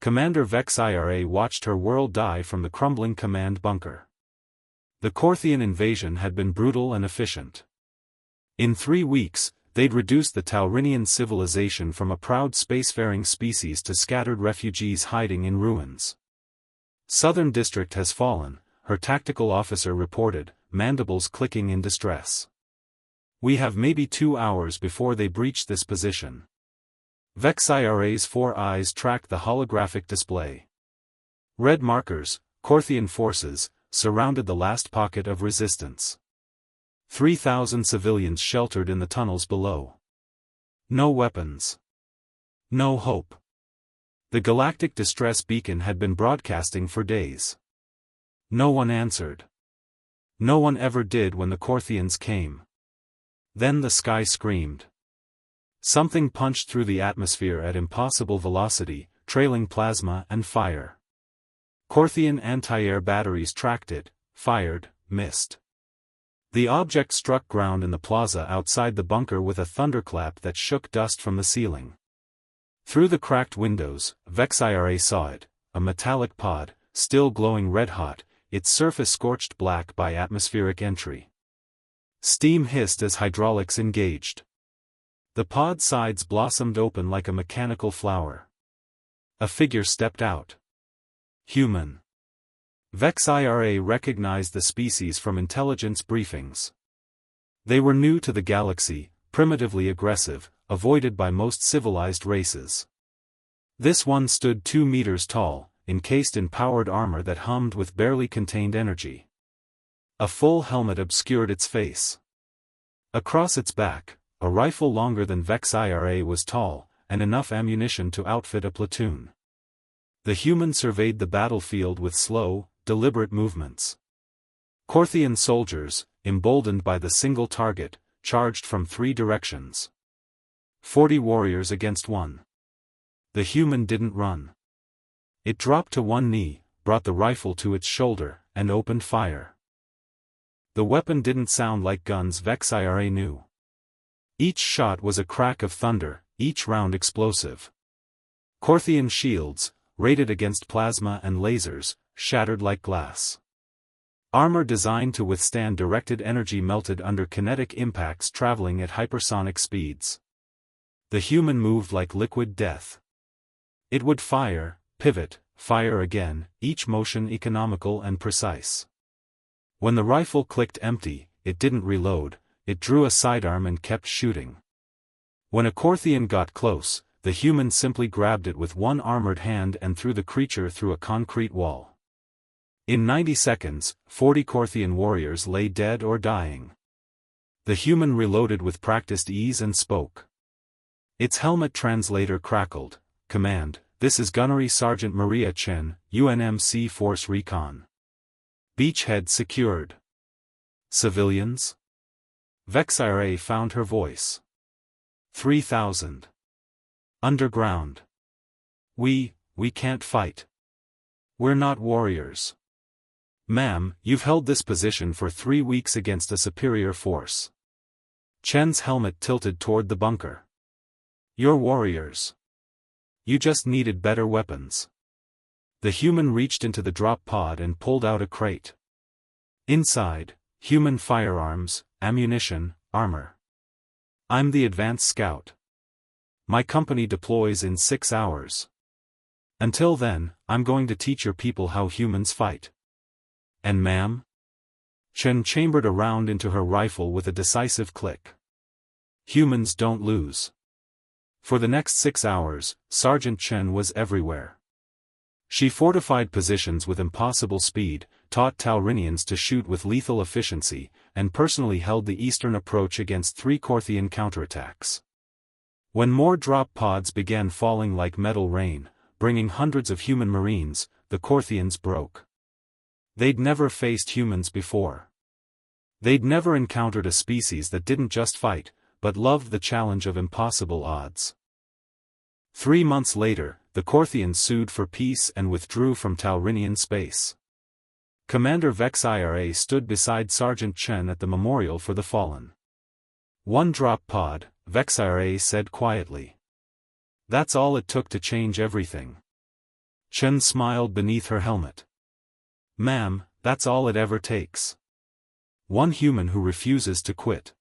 Commander Vex IRA watched her world die from the crumbling command bunker. The Corthian invasion had been brutal and efficient. In 3 weeks, they'd reduced the Taurinian civilization from a proud spacefaring species to scattered refugees hiding in ruins. Southern District has fallen, her tactical officer reported, mandibles clicking in distress. We have maybe 2 hours before they breach this position. Vex IRA's 4 eyes tracked the holographic display. Red markers, Corthian forces, surrounded the last pocket of resistance. 3,000 civilians sheltered in the tunnels below. No weapons. No hope. The galactic distress beacon had been broadcasting for days. No one answered. No one ever did when the Corthians came. Then the sky screamed. Something punched through the atmosphere at impossible velocity, trailing plasma and fire. Corthian anti-air batteries tracked it, fired, missed. The object struck ground in the plaza outside the bunker with a thunderclap that shook dust from the ceiling. Through the cracked windows, Vex IRA saw it, a metallic pod, still glowing red-hot, its surface scorched black by atmospheric entry. Steam hissed as hydraulics engaged. The pod sides blossomed open like a mechanical flower. A figure stepped out. Human. Vex IRA recognized the species from intelligence briefings. They were new to the galaxy, primitively aggressive, avoided by most civilized races. This one stood 2 meters tall, encased in powered armor that hummed with barely contained energy. A full helmet obscured its face. Across its back, a rifle longer than Vex IRA was tall, and enough ammunition to outfit a platoon. The human surveyed the battlefield with slow, deliberate movements. Corthian soldiers, emboldened by the single target, charged from 3 directions. 40 warriors against 1. The human didn't run. It dropped to one knee, brought the rifle to its shoulder, and opened fire. The weapon didn't sound like guns Vex IRA knew. Each shot was a crack of thunder, each round explosive. Corthian shields, rated against plasma and lasers, shattered like glass. Armor designed to withstand directed energy melted under kinetic impacts traveling at hypersonic speeds. The human moved like liquid death. It would fire, pivot, fire again, each motion economical and precise. When the rifle clicked empty, it didn't reload, it drew a sidearm and kept shooting. When a Corthian got close, the human simply grabbed it with one armored hand and threw the creature through a concrete wall. In 90 seconds, 40 Corthian warriors lay dead or dying. The human reloaded with practiced ease and spoke. Its helmet translator crackled. Command, this is Gunnery Sergeant Maria Chen, UNMC Force Recon. Beachhead secured. Civilians? Vex IRA found her voice. 3,000. Underground. We can't fight. We're not warriors. Ma'am, you've held this position for 3 weeks against a superior force. Chen's helmet tilted toward the bunker. You're warriors. You just needed better weapons. The human reached into the drop pod and pulled out a crate. Inside, human firearms, ammunition, armor. I'm the advanced scout. My company deploys in 6 hours. Until then, I'm going to teach your people how humans fight. And ma'am? Chen chambered a round into her rifle with a decisive click. Humans don't lose. For the next 6 hours, Sergeant Chen was everywhere. She fortified positions with impossible speed, taught Taurinians to shoot with lethal efficiency, and personally held the eastern approach against 3 Corthian counterattacks. When more drop pods began falling like metal rain, bringing hundreds of human marines, the Corthians broke. They'd never faced humans before. They'd never encountered a species that didn't just fight, but loved the challenge of impossible odds. 3 months later, the Corthians sued for peace and withdrew from Taurinian space. Commander Vex IRA stood beside Sergeant Chen at the memorial for the fallen. "One drop pod," Vex IRA said quietly. "That's all it took to change everything." Chen smiled beneath her helmet. Ma'am, that's all it ever takes. One human who refuses to quit.